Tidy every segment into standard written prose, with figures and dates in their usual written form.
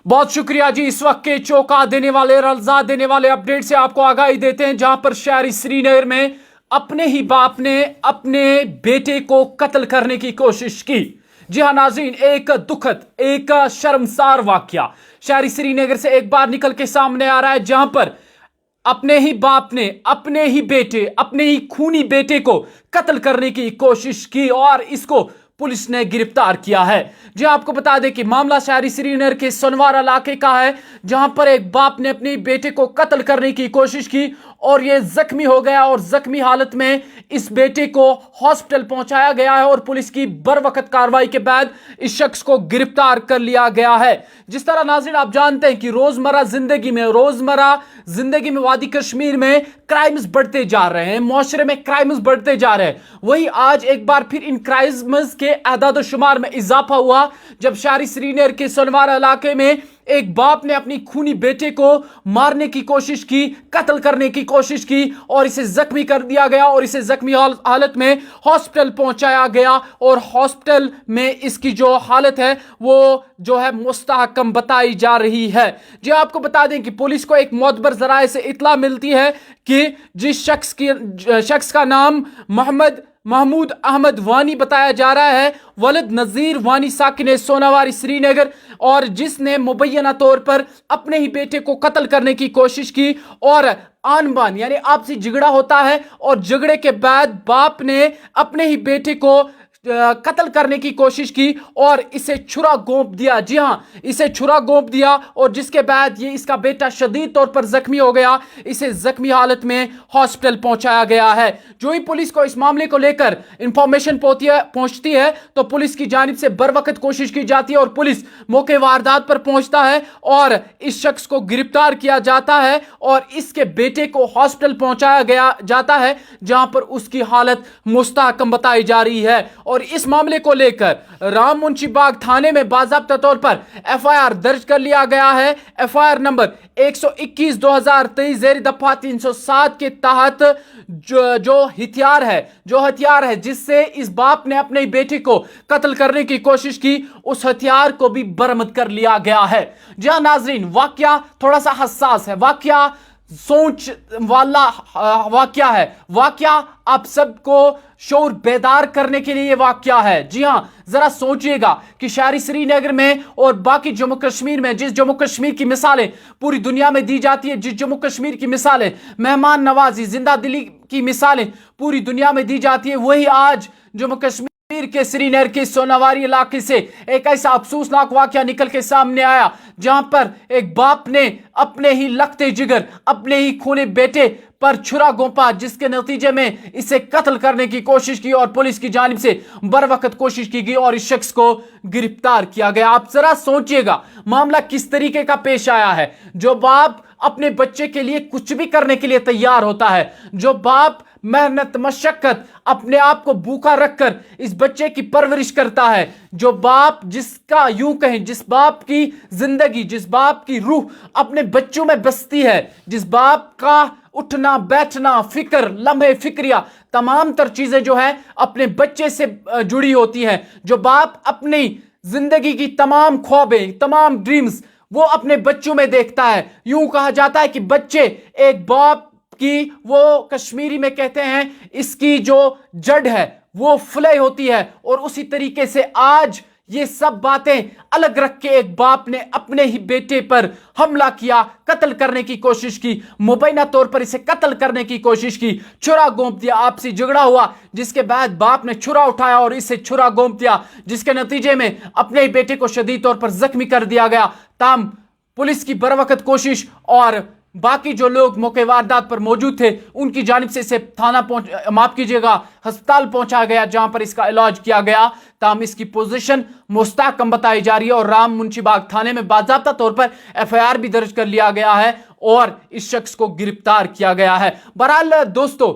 बहुत शुक्रिया जी। इस वक्त के चौंका देने वाले, रलजा देने वाले अपडेट से आपको आगाही देते हैं, जहां पर शहरी श्रीनगर में अपने ही बाप ने अपने बेटे को कत्ल करने की कोशिश की। जी हाँ नाज़रीन, एक दुखद, एक शर्मसार वाकया शहरी श्रीनगर से एक बार निकल के सामने आ रहा है, जहां पर अपने ही बाप ने अपने ही बेटे, अपने ही खूनी बेटे को कत्ल करने की कोशिश की और इसको पुलिस ने गिरफ्तार किया है। जी आपको बता दें कि मामला शहरी श्रीनगर के सोनवार इलाके का है, जहां पर एक बाप ने अपने बेटे को कत्ल करने की कोशिश की और ये जख्मी हो गया और जख्मी हालत में इस बेटे को हॉस्पिटल पहुंचाया गया है और पुलिस की बरवकत कार्रवाई के बाद इस शख्स को गिरफ्तार कर लिया गया है। जिस तरह नाज़रीन आप जानते हैं कि रोजमर्रा जिंदगी में वादी कश्मीर में क्राइम्स बढ़ते जा रहे हैं, मुआशरे में क्राइम्स बढ़ते जा रहे हैं। वही आज एक बार फिर इन क्राइम्स के आदाद शुमार में इजाफा हुआ, जब शहरी श्रीनगर के सोनवार इलाके में एक बाप ने अपनी खूनी बेटे को मारने की कोशिश की, कत्ल करने की कोशिश की और इसे जख्मी कर दिया गया और इसे जख्मी हालत में हॉस्पिटल पहुंचाया गया और हॉस्पिटल में इसकी जो हालत है वो जो है मुस्तहकम बताई जा रही है। जी आपको बता दें कि पुलिस को एक मोतबर जराए से इत्तला मिलती है कि जिस शख्स का नाम महमूद अहमद वानी बताया जा रहा है, वलद नज़ीर वानी साकिन सोनावारी श्रीनगर, और जिसने मुबैना तौर पर अपने ही बेटे को कत्ल करने की कोशिश की और आन बान यानी आपसी झगड़ा होता है और झगड़े के बाद बाप ने अपने ही बेटे को कत्ल करने की कोशिश की और इसे छुरा घोंप दिया। जी हाँ, इसे छुरा घोंप दिया और जिसके बाद ये इसका बेटा शदीद तौर पर जख्मी हो गया, इसे जख्मी हालत में हॉस्पिटल पहुंचाया गया है। जो ही पुलिस को इस मामले को लेकर इंफॉर्मेशन पहुंचती है तो पुलिस की जानिब से बर वक्त कोशिश की जाती है और पुलिस मौके वारदात पर पहुंचता है और इस शख्स को गिरफ्तार किया जाता है और इसके बेटे को हॉस्पिटल पहुंचाया जाता है, जहां पर उसकी हालत मुस्तहकम बताई जा रही है। और इस मामले को लेकर राम मुंशी बाग थाने में बाज़ाब्ता तौर पर एफआईआर दर्ज कर लिया गया है। एफआईआर नंबर 121/2023 ज़ेर दफा 307 के तहत जो हथियार है जिससे इस बाप ने अपने बेटे को कत्ल करने की कोशिश की, उस हथियार को भी बरामद कर लिया गया है। जहां नाजरीन वाकया थोड़ा सा हसास है, वाकया सोच वाला वाकया है, वाकया आप सबको शौर बेदार करने के लिए वाकया है। जी हां, जरा सोचिएगा कि शहरी श्रीनगर में और बाकी जम्मू कश्मीर में जिस जम्मू कश्मीर की मिसालें पूरी दुनिया में दी जाती है, जिस जम्मू कश्मीर की मिसालें मेहमान नवाजी, जिंदा दिली की मिसालें पूरी दुनिया में दी जाती है, वही आज जम्मू कश्मीर के श्रीनगर के सोनावारी इलाके से एक ऐसा अफसोसनाक वाकया निकल के सामने आया, जहां पर एक बाप ने अपने ही लखते जिगर, अपने ही खूने बेटे पर छुरा घोंपा, जिसके नतीजे में इसे कत्ल करने की कोशिश की और पुलिस की जानिब से बर वक्त कोशिश की गई और इस शख्स को गिरफ्तार किया गया। आप जरा सोचिएगा मामला किस तरीके का पेश आया है। जो बाप अपने बच्चे के लिए कुछ भी करने के लिए तैयार होता है, जो बाप मेहनत मशक्कत अपने आप को भूखा रखकर इस बच्चे की परवरिश करता है, जो बाप जिसका यूं कहें जिस बाप की जिंदगी, जिस बाप की रूह अपने बच्चों में बसती है, जिस बाप का उठना बैठना, फिक्र, लम्हे फिक्रिया, तमाम तर चीजें जो है अपने बच्चे से जुड़ी होती हैं, जो बाप अपनी जिंदगी की तमाम ख्वाबें, तमाम ड्रीम्स वो अपने बच्चों में देखता है। यूं कहा जाता है कि बच्चे एक बाप की, वो कश्मीरी में कहते हैं, इसकी जो जड़ है वो फुले होती है और उसी तरीके से आज ये सब बातें अलग रख के एक बाप ने अपने ही बेटे पर हमला किया, कत्ल करने की कोशिश की, मुबैना तौर पर इसे कत्ल करने की कोशिश की, छुरा घोंप दिया, आपसी झगड़ा हुआ, जिसके बाद बाप ने छुरा उठाया और इसे छुरा घोंप दिया, जिसके नतीजे में अपने ही बेटे को शदीद तौर पर जख्मी कर दिया गया। ताम पुलिस की बरवकत कोशिश और बाकी जो लोग मौके वारदात पर मौजूद थे उनकी जानिब से इसे अस्पताल पहुंचाया गया, जहां पर इसका इलाज किया गया। ताम इसकी पोजीशन मुस्तहकम बताई जा रही है और राम मुंशी बाग थाने में बाज़ाब्ता तौर पर एफआईआर भी दर्ज कर लिया गया है और इस शख्स को गिरफ्तार किया गया है। बहरहाल दोस्तों,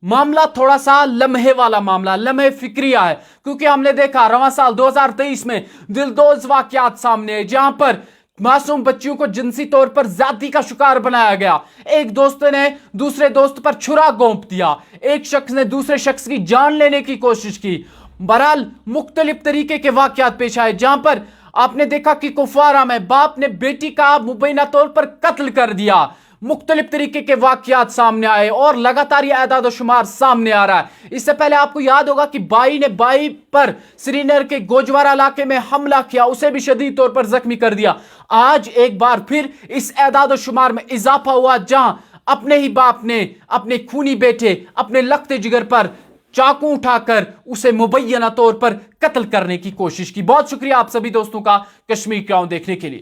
मामला थोड़ा सा लम्हे वाला मामला, लम्हे फिक्रिया है, क्योंकि हमने देखा रवां साल 2023 में दिलदोज वाकयात सामने आए, जहां पर मासूम बच्चियों को जिनसी तौर पर ज्यादती का शिकार बनाया गया। एक दोस्त ने दूसरे दोस्त पर छुरा घोंप दिया, एक शख्स ने दूसरे शख्स की जान लेने की कोशिश की। बहरहाल मुख्तलिफ तरीके के वाकयात पेश आए, जहां पर آپ نے دیکھا کہ کپوارہ میں باپ نے بیٹی کا مبینہ طور پر قتل کر دیا. مختلف طریقے کے واقعات سامنے آئے اور لگاتار یہ اعداد و شمار سامنے آ رہا ہے. اس سے پہلے آپ کو یاد ہوگا کہ بائی نے بائی پر سری نگر کے گوجوارہ علاقے میں حملہ کیا, اسے بھی شدید طور پر زخمی کر دیا. آج ایک بار پھر اس اعداد و شمار میں اضافہ ہوا, جہاں اپنے ہی باپ نے اپنے خونی بیٹے, اپنے لختے جگر پر چاقو اٹھا کر اسے مبینہ طور پر قتل کرنے کی کوشش کی. بہت شکریہ آپ سبھی دوستوں کا کشمیر کراؤن دیکھنے کے لیے.